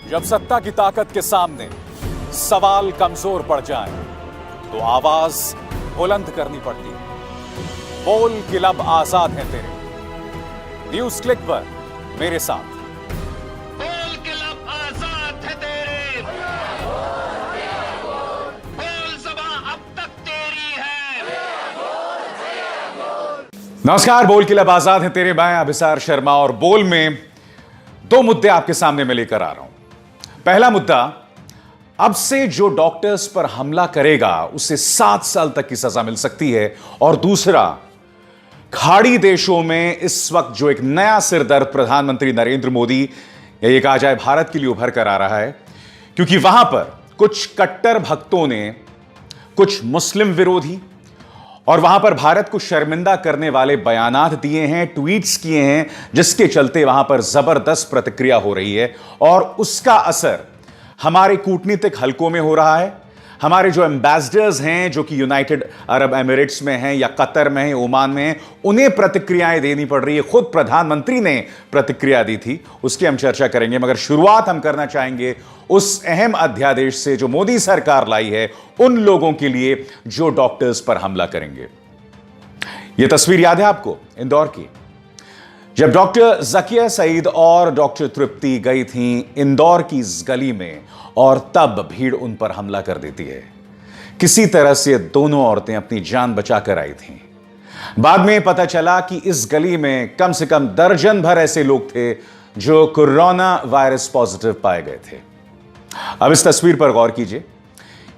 जब सत्ता की ताकत के सामने सवाल कमजोर पड़ जाए तो आवाज बुलंद करनी पड़ती है। बोल कि लब आजाद है तेरे। न्यूज क्लिक पर मेरे साथ। बोल के लब आजाद है तेरे, बोल ज़बां अब तक तेरी है। नमस्कार, बोल कि लब आजाद है तेरे। मैं अभिसार शर्मा और बोल में दो मुद्दे आपके सामने मैं लेकर आ रहा हूं। पहला मुद्दा, अब से जो डॉक्टर्स पर हमला करेगा उसे 7 साल तक की सजा मिल सकती है। और दूसरा, खाड़ी देशों में इस वक्त जो एक नया सिरदर्द प्रधानमंत्री नरेंद्र मोदी या ये कहा जाए भारत के लिए उभर कर आ रहा है, क्योंकि वहां पर कुछ कट्टर भक्तों ने कुछ मुस्लिम विरोधी और वहां पर भारत को शर्मिंदा करने वाले बयानात दिए हैं, ट्वीट्स किए हैं, जिसके चलते वहां पर जबरदस्त प्रतिक्रिया हो रही है। और उसका असर हमारे कूटनीतिक हलकों में हो रहा है। हमारे जो एम्बेसडर्स हैं, जो कि यूनाइटेड अरब एमिरेट्स में हैं या कतर में हैं, ओमान में हैं, उन्हें प्रतिक्रियाएं देनी पड़ रही है। खुद प्रधानमंत्री ने प्रतिक्रिया दी थी, उसकी हम चर्चा करेंगे। मगर शुरुआत हम करना चाहेंगे उस अहम अध्यादेश से जो मोदी सरकार लाई है उन लोगों के लिए जो डॉक्टर्स पर हमला करेंगे। यह तस्वीर याद है आपको इंदौर की, जब डॉक्टर जकिया सईद और डॉक्टर तृप्ति गई थीं इंदौर की इस गली में और तब भीड़ उन पर हमला कर देती है। किसी तरह से दोनों औरतें अपनी जान बचाकर आई थीं। बाद में पता चला कि इस गली में कम से कम दर्जन भर ऐसे लोग थे जो कोरोना वायरस पॉजिटिव पाए गए थे। अब इस तस्वीर पर गौर कीजिए।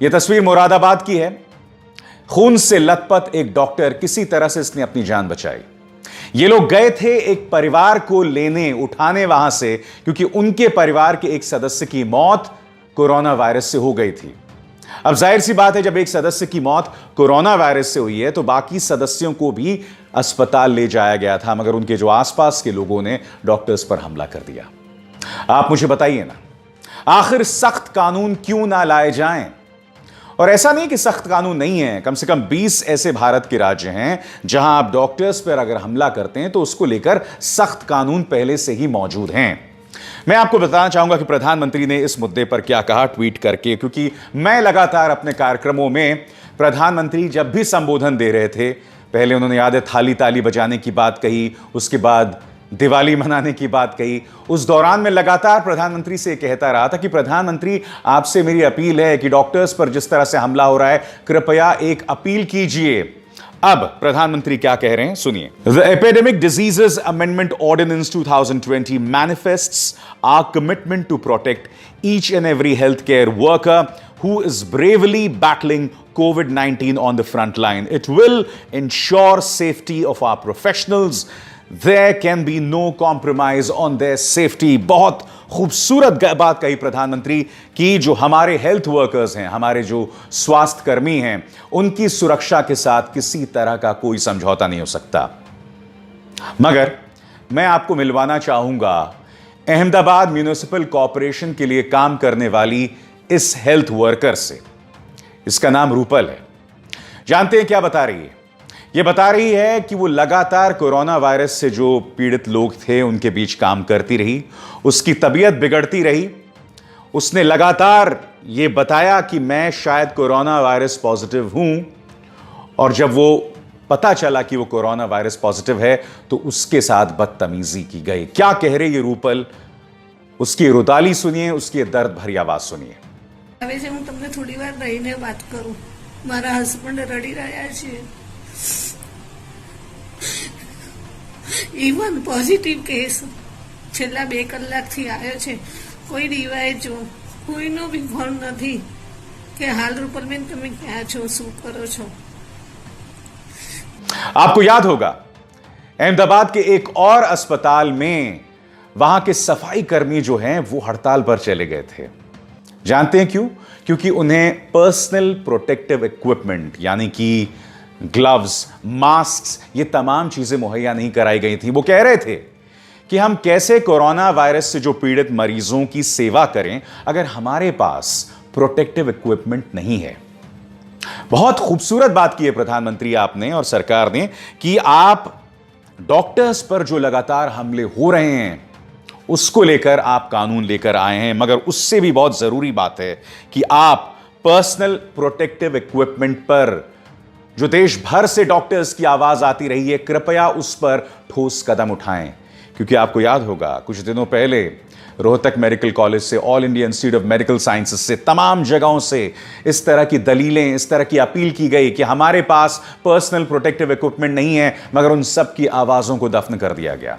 यह तस्वीर मुरादाबाद की है। खून से लथपथ एक डॉक्टर, किसी तरह से इसने अपनी जान बचाई। ये लोग गए थे एक परिवार को लेने उठाने वहां से, क्योंकि उनके परिवार के एक सदस्य की मौत कोरोना वायरस से हो गई थी। अब जाहिर सी बात है, जब एक सदस्य की मौत कोरोना वायरस से हुई है तो बाकी सदस्यों को भी अस्पताल ले जाया गया था, मगर उनके जो आसपास के लोगों ने डॉक्टर्स पर हमला कर दिया। आप मुझे बताइए ना, आखिर सख्त कानून क्यों ना लाए जाएं? और ऐसा नहीं कि सख्त कानून नहीं है, कम से कम 20 ऐसे भारत के राज्य हैं जहां आप डॉक्टर्स पर अगर हमला करते हैं तो उसको लेकर सख्त कानून पहले से ही मौजूद हैं। मैं आपको बताना चाहूंगा कि प्रधानमंत्री ने इस मुद्दे पर क्या कहा ट्वीट करके, क्योंकि मैं लगातार अपने कार्यक्रमों में प्रधानमंत्री जब भी संबोधन दे रहे थे, पहले उन्होंने याद है थाली ताली बजाने की बात कही, उसके बाद दिवाली मनाने की बात कही। उस दौरान मैं लगातार प्रधानमंत्री से कहता रहा था कि प्रधानमंत्री, आपसे मेरी अपील है कि डॉक्टर्स पर जिस तरह से हमला हो रहा है, कृपया एक अपील कीजिए। अब प्रधानमंत्री क्या कह रहे हैं, सुनिए। The epidemic diseases amendment ordinance 2020 manifests our commitment to protect each and every health care worker who is bravely battling COVID-19 on the front line. It will ensure safety of our professionals. There can be no compromise on their safety. बहुत खूबसूरत बात कही प्रधानमंत्री कि जो हमारे health workers हैं, हमारे जो स्वास्थ्य कर्मी हैं, उनकी सुरक्षा के साथ किसी तरह का कोई समझौता नहीं हो सकता। मगर मैं आपको मिलवाना चाहूंगा अहमदाबाद म्युनिसिपल कॉरपोरेशन के लिए काम करने वाली इस हेल्थ वर्कर से। इसका नाम रूपल है। जानते हैं क्या बता रही है? यह बता रही है कि वो लगातार कोरोना वायरस से जो पीड़ित लोग थे उनके बीच काम करती रही, उसकी तबीयत बिगड़ती रही। उसने लगातार ये बताया कि मैं शायद कोरोना वायरस पॉजिटिव हूं, और जब वो पता चला कि वो कोरोना वायरस पॉजिटिव है तो उसके साथ बदतमीजी की गई। क्या कह रहे ये रूपल, उसकी रुदाली सुनिए, उसकी दर्द भरी आवाज सुनिए। હવે જે હું તમને થોડી વાર રહીને વાત કરું, મારા હસબન્ડ રડી રહ્યા છે। ઇવન પોઝિટિવ કેસ છેલ્લા 2 કલાકથી આવ્યો છે। કોઈ ડિવાઇસ જો કોઈનો બી ફોન નથી કે હાલ રૂપલબેન તમે ક્યાં છો, શું કરો છો। आपको याद होगा अहमदाबाद के एक और अस्पताल में वहां के सफाई कर्मी जो हैं वो हड़ताल पर चले गए थे। जानते हैं क्यों? क्योंकि उन्हें पर्सनल प्रोटेक्टिव इक्विपमेंट यानी कि ग्लव्स, मास्क, ये तमाम चीजें मुहैया नहीं कराई गई थी। वो कह रहे थे कि हम कैसे कोरोना वायरस से जो पीड़ित मरीजों की सेवा करें अगर हमारे पास प्रोटेक्टिव इक्विपमेंट नहीं है। बहुत खूबसूरत बात की है प्रधानमंत्री आपने और सरकार ने कि आप डॉक्टर्स पर जो लगातार हमले हो रहे हैं उसको लेकर आप कानून लेकर आए हैं, मगर उससे भी बहुत जरूरी बात है कि आप पर्सनल प्रोटेक्टिव इक्विपमेंट पर जो देश भर से डॉक्टर्स की आवाज आती रही है, कृपया उस पर ठोस कदम उठाएं। क्योंकि आपको याद होगा कुछ दिनों पहले रोहतक मेडिकल कॉलेज से, all India institute of medical sciences से, तमाम जगहों से इस तरह की दलीलें, इस तरह की अपील की गई कि हमारे पास पर्सनल प्रोटेक्टिव इक्विपमेंट नहीं है, मगर उन सब की आवाजों को दफन कर दिया गया।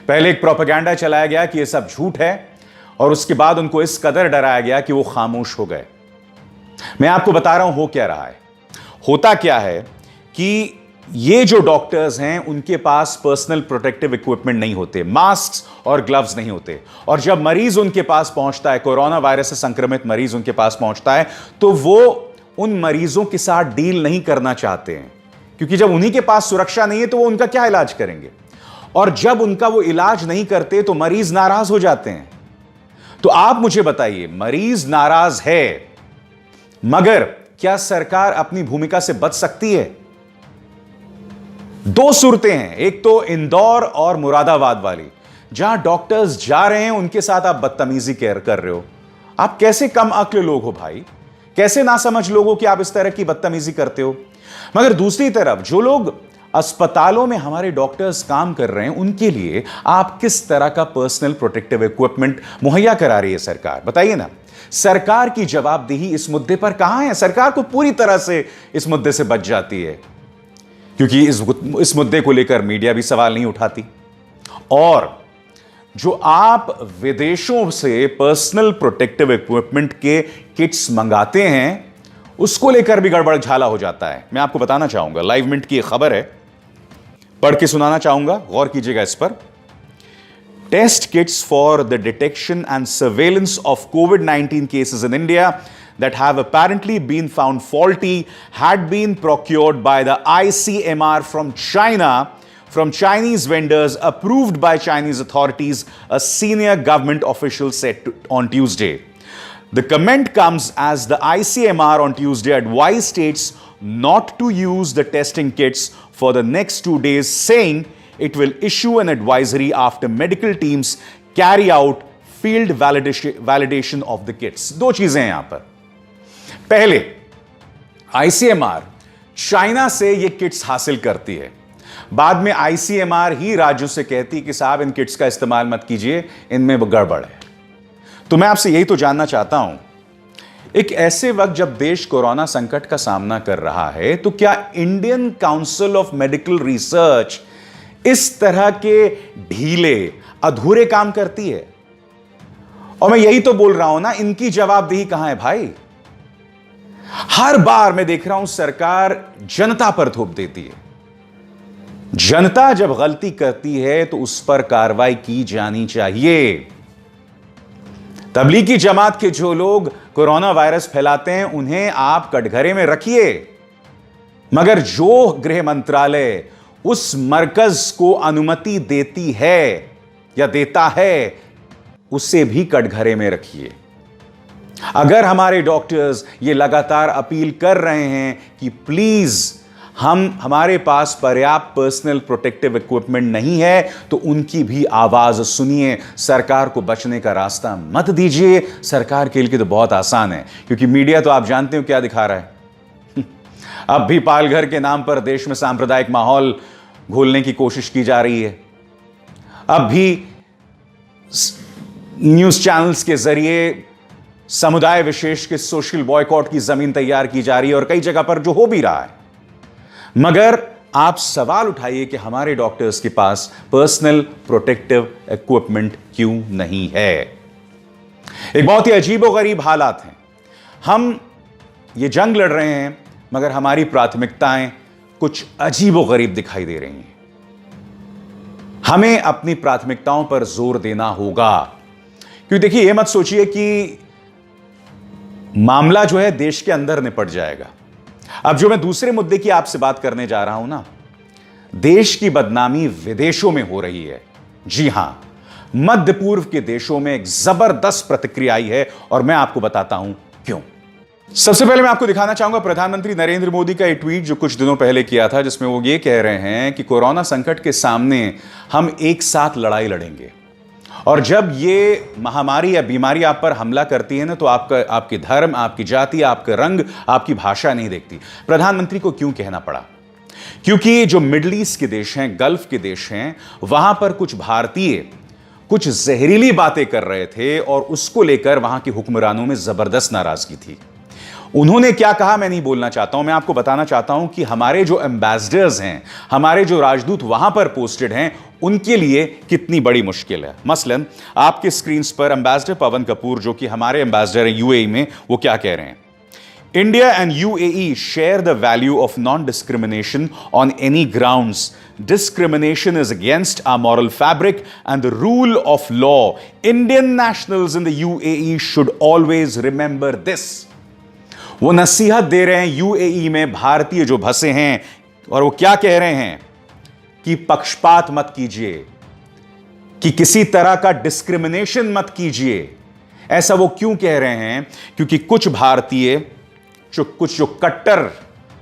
पहले एक प्रोपेगेंडा चलाया गया कि यह सब झूठ है, और उसके बाद उनको इस कदर डराया गया कि वो खामोश हो गए। मैं आपको बता रहा हूं हो क्या रहा है। होता क्या है कि ये जो डॉक्टर्स हैं उनके पास पर्सनल प्रोटेक्टिव इक्विपमेंट नहीं होते, मास्क और ग्लव्स नहीं होते, और जब मरीज उनके पास पहुंचता है, कोरोना वायरस से संक्रमित मरीज उनके पास पहुंचता है, तो वो उन मरीजों के साथ डील नहीं करना चाहते हैं, क्योंकि जब उन्हीं के पास सुरक्षा नहीं है तो वो उनका क्या इलाज करेंगे, और जब उनका वो इलाज नहीं करते तो मरीज नाराज हो जाते हैं। तो आप मुझे बताइए, मरीज नाराज है, मगर क्या सरकार अपनी भूमिका से बच सकती है? दो सूरतें हैं, एक तो इंदौर और मुरादाबाद वाली, जहां डॉक्टर्स जा रहे हैं उनके साथ आप बदतमीजी कर रहे हो। आप कैसे कम अक्ल लोग हो भाई, कैसे ना समझ लोग हो कि आप इस तरह की बदतमीजी करते हो। मगर दूसरी तरफ जो लोग अस्पतालों में हमारे डॉक्टर्स काम कर रहे हैं, उनके लिए आप किस तरह का पर्सनल प्रोटेक्टिव इक्विपमेंट मुहैया करा रही है सरकार? बताइए ना। सरकार की जवाबदेही इस मुद्दे पर कहां है? सरकार को पूरी तरह से इस मुद्दे से बच जाती है, क्योंकि इस मुद्दे को लेकर मीडिया भी सवाल नहीं उठाती। और जो आप विदेशों से पर्सनल प्रोटेक्टिव इक्विपमेंट के किट्स मंगाते हैं, उसको लेकर भी गड़बड़ झाला हो जाता है। मैं आपको बताना चाहूंगा, लाइव मिनट की एक खबर है, पढ़ के सुनाना चाहूंगा, गौर कीजिएगा इस पर। Test kits for the detection and surveillance of COVID cases in India that have apparently been found faulty had been procured by the ICMR from China, from Chinese vendors approved by Chinese authorities, a senior government official said on Tuesday. The comment comes as the ICMR on Tuesday advised states not to use the testing kits for the next 2 days, saying it will issue an advisory after medical teams carry out field validation of the kits. दो चीजें हैं यहां पर। पहले, ICMR China से ये kits हासिल करती है, बाद में आईसीएमआर ही राज्यों से कहती कि साहब इन किट्स का इस्तेमाल मत कीजिए, इनमें गड़बड़ है। तो मैं आपसे यही तो जानना चाहता हूं, एक ऐसे वक्त जब देश कोरोना संकट का सामना कर रहा है, तो क्या Indian council of medical research इस तरह के ढीले अधूरे काम करती है? और मैं यही तो बोल रहा हूं ना, इनकी जवाबदेही कहां है भाई? हर बार मैं देख रहा हूं सरकार जनता पर थोप देती है। जनता जब गलती करती है तो उस पर कार्रवाई की जानी चाहिए। तबलीगी जमात के जो लोग कोरोना वायरस फैलाते हैं, उन्हें आप कटघरे में रखिए, मगर जो गृह मंत्रालय उस मरकज को अनुमति देती है या देता है, उसे भी कटघरे में रखिए। अगर हमारे डॉक्टर्स ये लगातार अपील कर रहे हैं कि प्लीज हमारे पास पर्याप्त पर्सनल प्रोटेक्टिव इक्विपमेंट नहीं है, तो उनकी भी आवाज सुनिए। सरकार को बचने का रास्ता मत दीजिए। सरकार के लिए तो बहुत आसान है, क्योंकि मीडिया तो आप जानते हो क्या दिखा रहा है। अब भी पालघर के नाम पर देश में सांप्रदायिक माहौल घोलने की कोशिश की जा रही है। अब भी न्यूज चैनल्स के जरिए समुदाय विशेष के सोशल बॉयकॉट की जमीन तैयार की जा रही है, और कई जगह पर जो हो भी रहा है। मगर आप सवाल उठाइए कि हमारे डॉक्टर्स के पास पर्सनल प्रोटेक्टिव इक्विपमेंट क्यों नहीं है? एक बहुत ही अजीबोगरीब हालात हैं। हम ये जंग लड़ रहे हैं, मगर हमारी प्राथमिकताएं कुछ अजीबोगरीब दिखाई दे रही हैं। हमें अपनी प्राथमिकताओं पर जोर देना होगा, क्योंकि देखिए, यह मत सोचिए कि मामला जो है देश के अंदर निपट जाएगा। अब जो मैं दूसरे मुद्दे की आपसे बात करने जा रहा हूं ना, देश की बदनामी विदेशों में हो रही है। जी हां, मध्य पूर्व के देशों में एक जबरदस्त प्रतिक्रिया आई है, और मैं आपको बताता हूं क्यों। सबसे पहले मैं आपको दिखाना चाहूंगा प्रधानमंत्री नरेंद्र मोदी का एक ट्वीट जो कुछ दिनों पहले किया था, जिसमें वो ये कह रहे हैं कि कोरोना संकट के सामने हम एक साथ लड़ाई लड़ेंगे, और जब ये महामारी या बीमारी आप पर हमला करती है ना, तो आपके धर्म, आपकी जाति, आपका रंग, आपकी भाषा नहीं देखती। प्रधानमंत्री को क्यों कहना पड़ा? क्योंकि जो मिडिल ईस्ट के देश हैं, गल्फ के देश हैं, वहां पर कुछ भारतीय कुछ जहरीली बातें कर रहे थे और उसको लेकर वहां के हुक्मरानों में जबरदस्त नाराजगी थी। उन्होंने क्या कहा मैं नहीं बोलना चाहता हूं, मैं आपको बताना चाहता हूं कि हमारे जो एम्बेसडर्स हैं, हमारे जो राजदूत वहां पर पोस्टेड हैं, उनके लिए कितनी बड़ी मुश्किल है। मसलन आपके स्क्रीन पर एम्बेसडर पवन कपूर, जो कि हमारे एम्बेसडर हैं यूएई में, वो क्या कह रहे हैं? India and UAE share the value of non discrimination on any grounds. Discrimination is against our moral fabric and the rule of law. Indian nationals in the UAE should always remember this. वो नसीहत दे रहे हैं UAE में भारतीय जो बसे हैं, और वो क्या कह रहे हैं कि पक्षपात मत कीजिए, कि किसी तरह का डिस्क्रिमिनेशन मत कीजिए। ऐसा वो क्यों कह रहे हैं? क्योंकि कुछ भारतीय जो कट्टर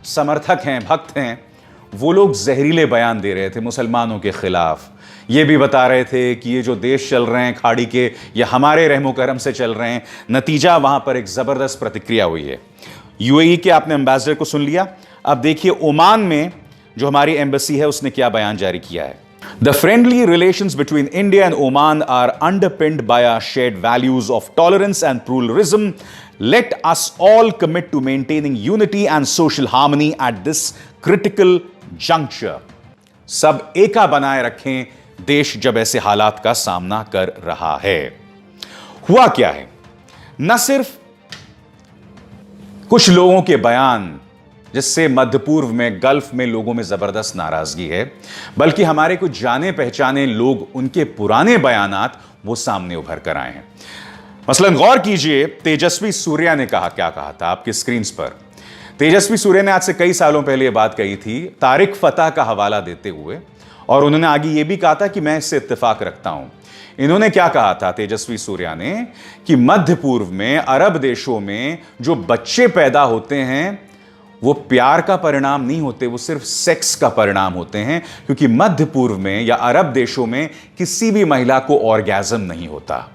समर्थक हैं, भक्त हैं, वो लोग जहरीले बयान दे रहे थे मुसलमानों के खिलाफ। ये भी बता रहे थे कि ये जो देश चल रहे हैं खाड़ी के, ये हमारे रहमो करम से चल रहे हैं। नतीजा वहां पर एक जबरदस्त प्रतिक्रिया हुई है। यूएई के आपने एम्बेसडर को सुन लिया, अब देखिए ओमान में जो हमारी एम्बेसी है उसने क्या बयान जारी किया है। The friendly relations between India and Oman are underpinned by our shared values of tolerance and pluralism. Let us all commit to maintaining unity and social harmony at this critical juncture. सब एका बनाए रखें देश जब ऐसे हालात का सामना कर रहा है। हुआ क्या है? न सिर्फ कुछ लोगों के बयान जिससे मध्य पूर्व में, गल्फ में लोगों में जबरदस्त नाराजगी है, बल्कि हमारे कुछ जाने पहचाने लोग, उनके पुराने बयानात वो सामने उभर कर आए हैं। मसलन गौर कीजिए, तेजस्वी सूर्या ने क्या कहा था आपकी स्क्रीन पर। तेजस्वी सूर्या ने आज से कई सालों पहले यह बात कही थी तारिक फतह का हवाला देते हुए, और उन्होंने आगे यह भी कहा था कि मैं इससे इत्तेफाक रखता हूं। इन्होंने क्या कहा था तेजस्वी सूर्या ने कि मध्य पूर्व में, अरब देशों में जो बच्चे पैदा होते हैं वो प्यार का परिणाम नहीं होते, वो सिर्फ सेक्स का परिणाम होते हैं, क्योंकि मध्य पूर्व में या अरब देशों में किसी भी महिला को ऑर्गेज़म नहीं होता।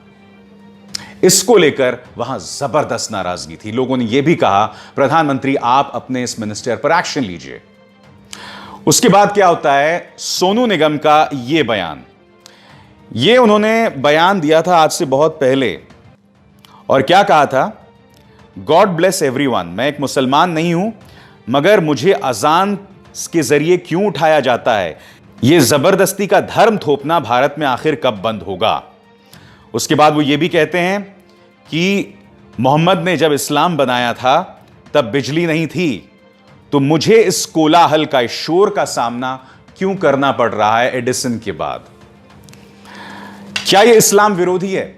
इसको लेकर वहां जबरदस्त नाराजगी थी। लोगों ने यह भी कहा प्रधानमंत्री आप अपने इस मिनिस्टर पर एक्शन लीजिए। उसके बाद क्या होता है? सोनू निगम का यह बयान, ये उन्होंने बयान दिया था आज से बहुत पहले, और क्या कहा था? God bless everyone. मैं एक मुसलमान नहीं हूं, मगर मुझे अजान के जरिए क्यों उठाया जाता है? यह जबरदस्ती का धर्म थोपना भारत में आखिर कब बंद होगा? उसके बाद वो ये भी कहते हैं कि मोहम्मद ने जब इस्लाम बनाया था तब बिजली नहीं थी, तो मुझे इस कोलाहल का, इस शोर का सामना क्यों करना पड़ रहा है एडिसन के बाद? क्या यह इस्लाम विरोधी है?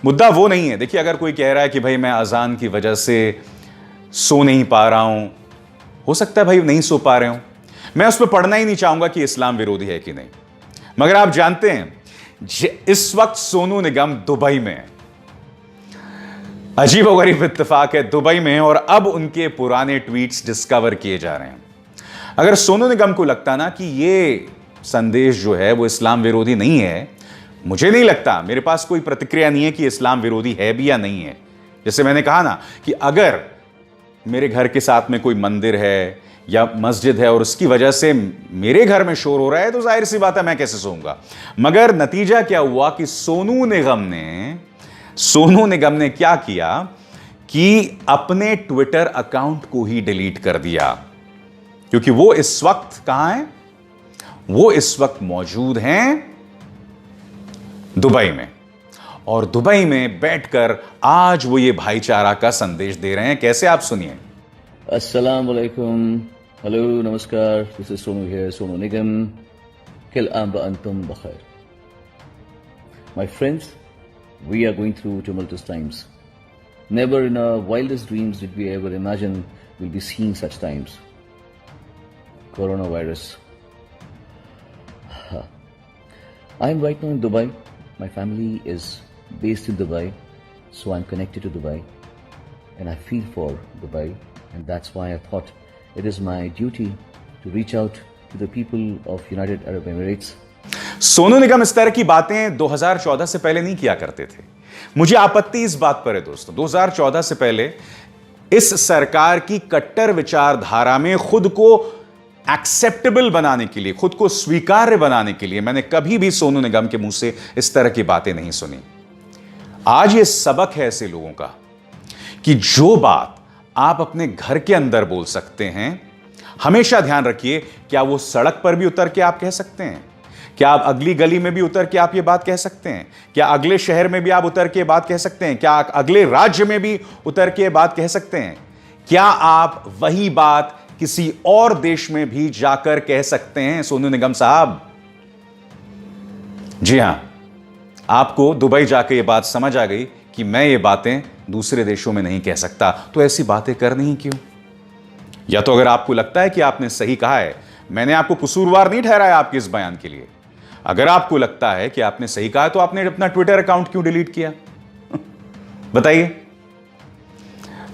मुद्दा वो नहीं है। देखिए, अगर कोई कह रहा है कि भाई मैं अजान की वजह से सो नहीं पा रहा हूं, हो सकता है भाई नहीं सो पा रहे हो, मैं उस पर पढ़ना ही नहीं चाहूंगा कि इस्लाम विरोधी है कि नहीं। मगर आप जानते हैं इस वक्त सोनू निगम दुबई में है। अजीबोगरीब इत्तेफाक है, दुबई में है, और अब उनके पुराने ट्वीट्स डिस्कवर किए जा रहे हैं। अगर सोनू निगम को लगता ना कि ये संदेश जो है वो इस्लाम विरोधी नहीं है, मुझे नहीं लगता, मेरे पास कोई प्रतिक्रिया नहीं है कि इस्लाम विरोधी है भी या नहीं है। जैसे मैंने कहा ना कि अगर मेरे घर के साथ में कोई मंदिर है या मस्जिद है और उसकी वजह से मेरे घर में शोर हो रहा है, तो जाहिर सी बात है मैं कैसे सोऊंगा। मगर नतीजा क्या हुआ कि सोनू निगम ने क्या किया कि अपने ट्विटर अकाउंट को ही डिलीट कर दिया, क्योंकि वो इस वक्त कहां है? वो इस वक्त मौजूद हैं दुबई में, और दुबई में बैठकर आज वो ये भाईचारा का संदेश दे रहे हैं। कैसे? आप सुनिए। अस्सलाम वालेकुम, हेलो, नमस्कार, this is Sonu here, Sonu Nigam. किल आम व अंतुम बखैर। My friends, we are going through tumultuous times. Never in our wildest dreams did we ever imagine we'll be seeing such times. Coronavirus. I am right now in Dubai. My family is based in Dubai, so I'm connected to Dubai, and I feel for Dubai, and that's why I thought it is my duty to reach out to the people of United Arab Emirates. Sonu Nigam इस तरह की बातें 2014 से पहले नहीं किया करते थे। मुझे आपत्ति इस बात पर है दोस्तों, 2014 से पहले इस सरकार की कट्टर विचारधारा में खुद को एक्सेप्टेबल बनाने के लिए, खुद को स्वीकार्य बनाने के लिए मैंने कभी भी सोनू निगम के मुंह से इस तरह की बातें नहीं सुनी। आज ये सबक है ऐसे लोगों का कि जो बात आप अपने घर के अंदर बोल सकते हैं, हमेशा ध्यान रखिए, क्या वो सड़क पर भी उतर के आप कह सकते हैं? क्या आप अगली गली में भी उतर के आप ये बात कह सकते हैं? क्या अगले शहर में भी आप उतर के बात कह सकते हैं? क्या अगले राज्य में भी उतर के बात कह सकते हैं? क्या आप वही बात किसी और देश में भी जाकर कह सकते हैं सोनू निगम साहब? जी हां, आपको दुबई जाकर यह बात समझ आ गई कि मैं ये बातें दूसरे देशों में नहीं कह सकता, तो ऐसी बातें करनी ही क्यों? या तो अगर आपको लगता है कि आपने सही कहा है, मैंने आपको कसूरवार नहीं ठहराया आपके इस बयान के लिए। अगर आपको लगता है कि आपने सही कहा, तो आपने अपना ट्विटर अकाउंट क्यों डिलीट किया? बताइए।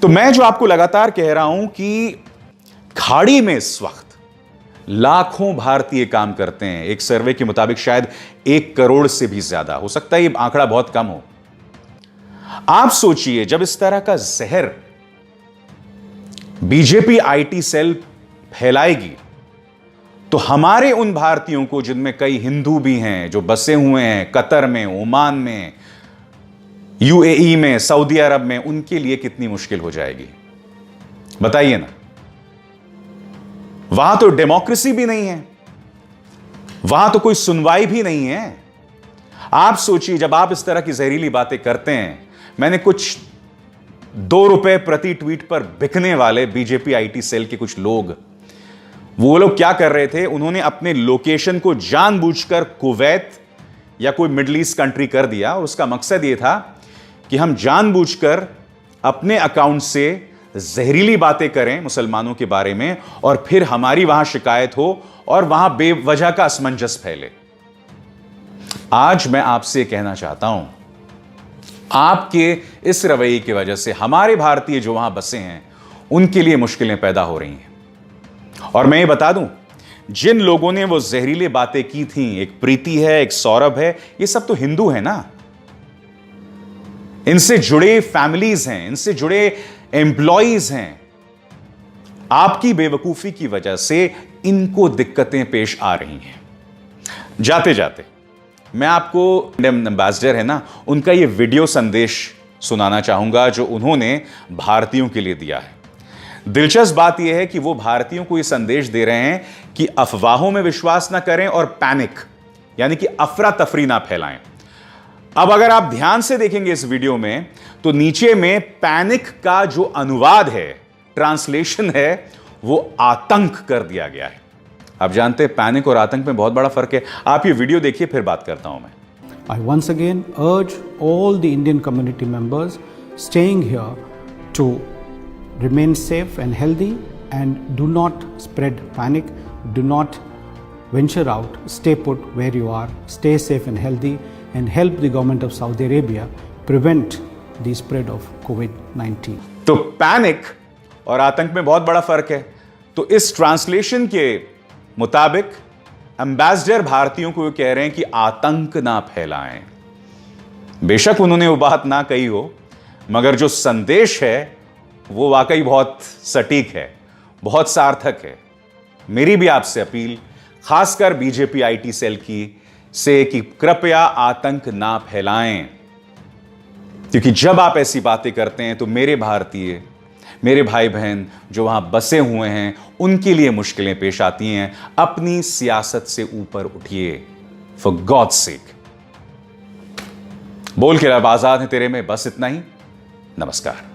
तो मैं जो आपको लगातार कह रहा हूं कि खाड़ी में इस वक्त लाखों भारतीय काम करते हैं। एक सर्वे के मुताबिक शायद 1 करोड़ से भी ज्यादा, हो सकता है ये आंकड़ा बहुत कम हो। आप सोचिए, जब इस तरह का जहर बीजेपी आईटी सेल फैलाएगी, तो हमारे उन भारतीयों को, जिनमें कई हिंदू भी हैं, जो बसे हुए हैं कतर में, ओमान में, यूएई में, सऊदी अरब में, उनके लिए कितनी मुश्किल हो जाएगी? बताइए ना। वहां तो डेमोक्रेसी भी नहीं है, वहां तो कोई सुनवाई भी नहीं है। आप सोचिए, जब आप इस तरह की जहरीली बातें करते हैं, मैंने कुछ 2 रुपए प्रति ट्वीट पर बिकने वाले बीजेपी आईटी सेल के कुछ लोग, वो लोग क्या कर रहे थे, उन्होंने अपने लोकेशन को जानबूझकर कुवैत या कोई मिडिल ईस्ट कंट्री कर दिया, और उसका मकसद यह था कि हम जानबूझकर अपने अकाउंट से जहरीली बातें करें मुसलमानों के बारे में, और फिर हमारी वहां शिकायत हो और वहां बेवजह का असमंजस फैले। आज मैं आपसे कहना चाहता हूं, आपके इस रवैये की वजह से हमारे भारतीय जो वहां बसे हैं, उनके लिए मुश्किलें पैदा हो रही हैं। और मैं ये बता दूं, जिन लोगों ने वो जहरीली बातें की थी, एक प्रीति है, एक सौरभ है, ये सब तो हिंदू है ना। इनसे जुड़े फैमिलीज हैं, इनसे जुड़े एम्प्लॉइज हैं। आपकी बेवकूफी की वजह से इनको दिक्कतें पेश आ रही हैं। जाते जाते मैं आपको इंडियन एम्बेसडर है ना, उनका ये वीडियो संदेश सुनाना चाहूंगा जो उन्होंने भारतीयों के लिए दिया है। दिलचस्प बात यह है कि वो भारतीयों को यह संदेश दे रहे हैं कि अफवाहों में विश्वास ना करें और पैनिक, यानी कि अफरा तफरी ना फैलाएं। अब अगर आप ध्यान से देखेंगे इस वीडियो में, तो नीचे में पैनिक का जो अनुवाद है, ट्रांसलेशन है, वो आतंक कर दिया गया है। आप जानते हैं पैनिक और आतंक में बहुत बड़ा फर्क है। आप ये वीडियो देखिए, फिर बात करता हूं मैं। I once again urge all the Indian community members staying here to remain safe and healthy and do not spread panic, do not venture out, stay put where you are, stay safe and healthy and help the government of Saudi Arabia prevent the spread of COVID-19. तो panic और आतंक में बहुत बड़ा फर्क है। तो इस ट्रांसलेशन के मुताबिक एम्बेसडर भारतीयों को कह रहे हैं कि आतंक ना फैलाएं। बेशक उन्होंने वो बात ना कही हो, मगर जो संदेश है वो वाकई बहुत सटीक है, बहुत सार्थक है। मेरी भी आपसे अपील, खासकर बीजेपी आईटी सेल की से, कि कृपया आतंक ना फैलाएं, क्योंकि जब आप ऐसी बातें करते हैं तो मेरे भारतीय, मेरे भाई बहन जो वहां बसे हुए हैं, उनके लिए मुश्किलें पेश आती हैं। अपनी सियासत से ऊपर उठिए, फॉर गॉड्स सेक। बोल के रब आजाद है तेरे में, बस इतना ही। नमस्कार।